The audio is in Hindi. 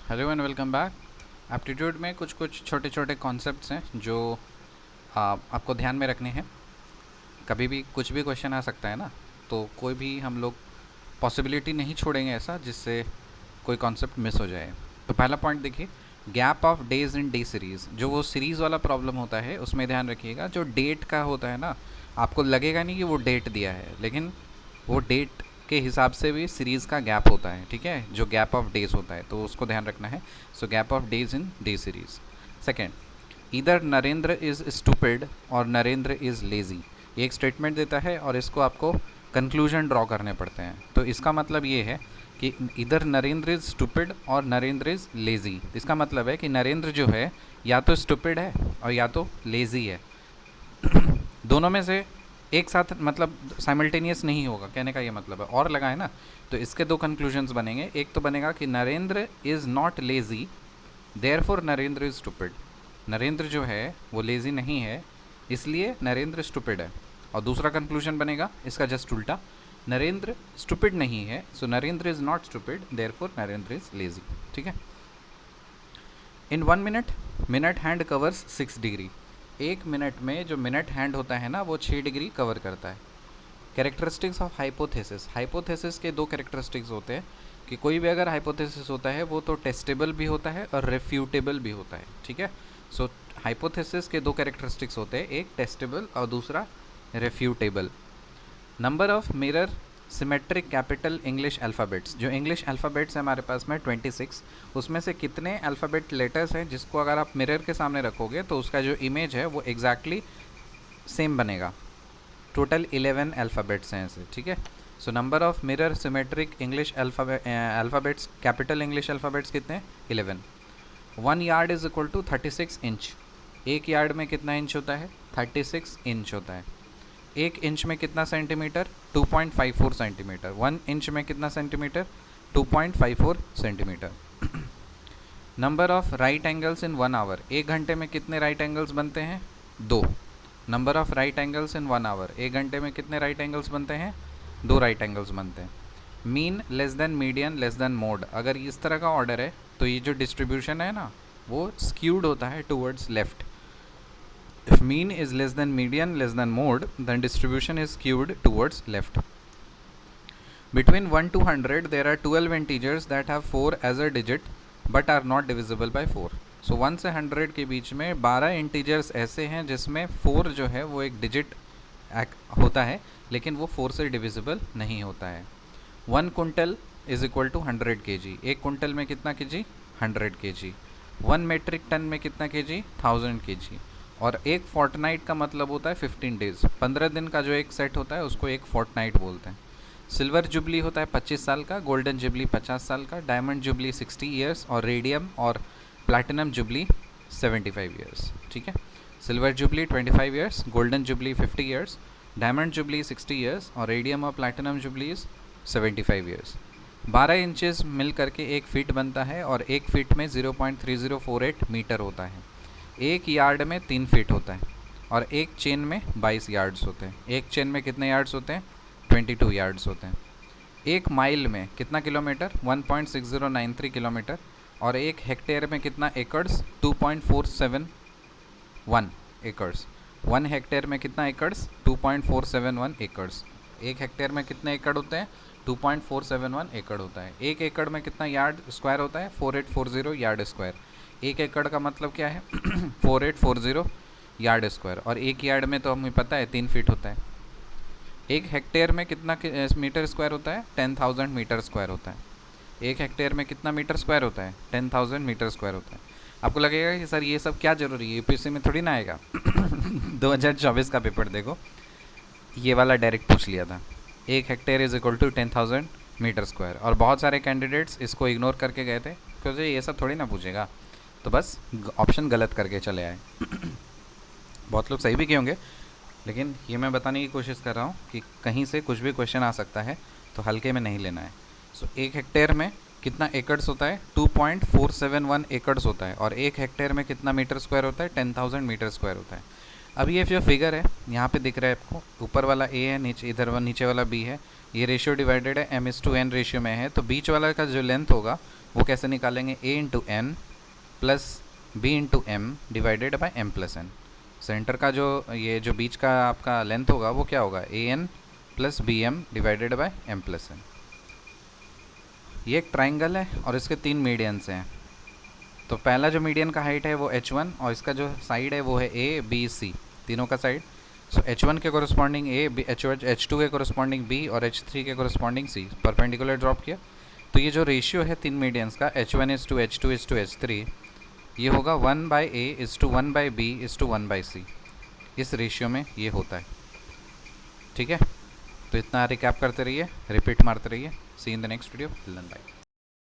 Hello and welcome back. Aptitude में कुछ कुछ छोटे छोटे कॉन्सेप्ट्स हैं जो आपको ध्यान में रखने हैं। कभी भी कुछ भी क्वेश्चन आ सकता है ना, तो कोई भी हम लोग पॉसिबिलिटी नहीं छोड़ेंगे ऐसा जिससे कोई कॉन्सेप्ट मिस हो जाए। तो पहला पॉइंट देखिए, gap of days in day series. जो वो सीरीज़ वाला प्रॉब्लम होता है उसमें ध्यान रखिएगा, जो डेट का होता है ना, आपको लगेगा नहीं कि वो डेट दिया है, लेकिन वो डेट के हिसाब से भी सीरीज़ का गैप होता है। ठीक है, जो गैप ऑफ डेज होता है तो उसको ध्यान रखना है। So gap of days in day series. Second, इधर नरेंद्र इज़ स्टूपिड और नरेंद्र इज़ लेज़ी। ये एक स्टेटमेंट देता है और इसको आपको कंक्लूजन ड्रॉ करने पड़ते हैं। तो इसका मतलब ये है कि इधर नरेंद्र इज़ स्टूपिड और नरेंद्र इज़ लेज़ी। इसका मतलब है कि नरेंद्र जो है या तो स्टूपिड है और या तो लेज़ी है। दोनों में से एक साथ मतलब साइमल्टेनियस नहीं होगा, कहने का ये मतलब है। और लगा है ना, तो इसके दो कंक्लूजन्स बनेंगे। एक तो बनेगा कि Narendra is not lazy, therefore Narendra is stupid. Narendra जो है वो लेज़ी नहीं है, इसलिए नरेंद्र स्टूपिड है। और दूसरा कंक्लूजन बनेगा इसका जस्ट उल्टा, नरेंद्र स्टूपिड नहीं है, so Narendra is not stupid, therefore Narendra is lazy. ठीक है। In 1 minute, minute hand covers 6 degree. एक मिनट में जो मिनट हैंड होता है ना, वो 6 डिग्री कवर करता है। Characteristics of hypothesis. हाइपोथेसिस के दो कैरेक्टरिस्टिक्स होते हैं कि कोई भी अगर हाइपोथेसिस होता है वो तो टेस्टेबल भी होता है और रेफ्यूटेबल भी होता है। ठीक है। सो हाइपोथेसिस के दो कैरेक्टरिस्टिक्स होते हैं, एक टेस्टेबल और दूसरा refutable. Number of mirror symmetric capital English alphabets. जो इंग्लिश अल्फ़ाबेट्स है हमारे पास में 26, उसमें से कितने अल्फ़ाबेट लेटर्स हैं जिसको अगर आप मिरर के सामने रखोगे तो उसका जो इमेज है वो एग्जैक्टली सेम बनेगा। टोटल 11 अल्फ़ाबेट्स हैं ऐसे। ठीक है। So number of mirror symmetric English alphabets, capital English alphabets कितने हैं? 11। 1 yard is equal to 36 inch. एक यार्ड में कितना इंच होता है? 36 इंच होता है। एक इंच में कितना सेंटीमीटर? 2.54 सेंटीमीटर। 1 इंच में कितना centimetre? 2.54 centimetre. Number of right angles in 1 hour. एक घंटे में कितने राइट एंगल्स बनते हैं? 2। Number of right angles in 1 hour. एक घंटे में कितने राइट एंगल्स बनते हैं? 2 राइट एंगल्स बनते हैं। Mean less than median less than mode. अगर इस तरह का ऑर्डर है तो ये जो डिस्ट्रीब्यूशन है ना, वो स्क्यूड होता है towards left. If mean is less than median less than mode, then distribution is skewed towards left. Between 1 to 100, there are 12 integers that have 4 as a digit but are not divisible by 4. So 1 से 100 के बीच में 12 इंटीजर्स ऐसे हैं जिसमें 4 जो है वो एक डिजिट होता है, लेकिन वो 4 से डिविजिबल नहीं होता है। 1 quintal is equal to 100 kg। एक कुंटल में कितना kg? 100 kg। 1 मेट्रिक टन में कितना kg? 1000 kg। और एक फोर्टनाइट का मतलब होता है 15 डेज। 15 दिन का जो एक सेट होता है उसको एक फोर्टनाइट बोलते हैं। सिल्वर जुबली होता है 25 साल का, गोल्डन जुबली 50 साल का, डायमंड जुबली 60 ईयर्स और रेडियम और प्लैटिनम जुबली 75 ईयर्स। ठीक है। Silver jubilee 25 years, golden jubilee 50 years, diamond jubilee 60 years और रेडियम और प्लैटिनम जुबली 75 ईयर्स। 12 इंचेस मिल करके एक फीट बनता है और एक फीट में 0.3048 मीटर होता है। एक यार्ड में 3 फीट होता है और एक चेन में 22 यार्ड्स होते हैं। एक चेन में कितने यार्ड्स होते हैं? 22 यार्ड्स होते हैं। एक माइल में कितना किलोमीटर? 1.6093 किलोमीटर। और एक हेक्टेयर में कितना एकड़्स? 2.471 एकड़्स। 1 हेक्टेयर में कितना एकड़्स? 2.471 एकड़्स। एक हेक्टेयर में कितने एकड़ होते हैं? 2.471 एकड़ होता है। एक एकड़ में कितना यार्ड स्क्वायर होता है? 4840 यार्ड स्क्वायर। एक एकड़ का मतलब क्या है? 4840 यार्ड स्क्वायर। और एक यार्ड में तो हमें पता है 3 फीट होता है। एक हेक्टेयर में कितना मीटर स्क्वायर होता है? 10,000 मीटर स्क्वायर होता है। एक हेक्टेयर में कितना मीटर स्क्वायर होता है? 10,000 मीटर स्क्वायर होता है। आपको लगेगा कि सर ये सब क्या ज़रूरी है, यूपीएससी में थोड़ी ना आएगा। 2024 का पेपर देखो, ये वाला डायरेक्ट पूछ लिया था। एक hectare is equal to 10,000 metre square. और बहुत सारे कैंडिडेट्स इसको इग्नोर करके गए थे क्योंकि ये सब थोड़ी ना पूछेगा, तो बस ऑप्शन गलत करके चले आए। बहुत लोग सही भी किए होंगे, लेकिन ये मैं बताने की कोशिश कर रहा हूँ कि कहीं से कुछ भी क्वेश्चन आ सकता है, तो हल्के में नहीं लेना है। सो एक हेक्टेयर में कितना एकड़्स होता है? 2.471 एकड़्स होता है। और एक हेक्टेयर में कितना मीटर स्क्वायर होता है? 10,000 मीटर स्क्वायर होता है। अब ये जो फिगर है यहाँ पे दिख रहा है आपको, ऊपर वाला ए है, नीचे इधर नीचे वाला बी है। ये रेशियो डिवाइडेड है m/n रेशियो में है, तो बीच वाला का जो लेंथ होगा वो कैसे निकालेंगे, a into n plus b into m divided by M plus n. Centre का जो ये जो बीच का आपका लेंथ होगा वो क्या होगा, A N plus B M divided by M plus N. ये एक ट्राइंगल है और इसके 3 मीडियंस हैं। तो पहला जो मीडियन का हाइट है वो h1 और इसका जो साइड है वो है a b c, तीनों का साइड। सो h1 के कोरस्पॉन्डिंग a, h2 के कोरस्पॉन्डिंग b और h3 के कोरस्पॉन्डिंग c, परपेंडिकुलर ड्रॉप किया। तो ये जो रेशियो है 3 मीडियंस का h1 is to h2 is to h3, ये होगा 1/a is to 1/b is to 1/c। इस रेशियो में ये होता है। ठीक है, तो इतना रिकैप करते रहिए, रिपीट मारते रहिए। See in the next video, learn bye.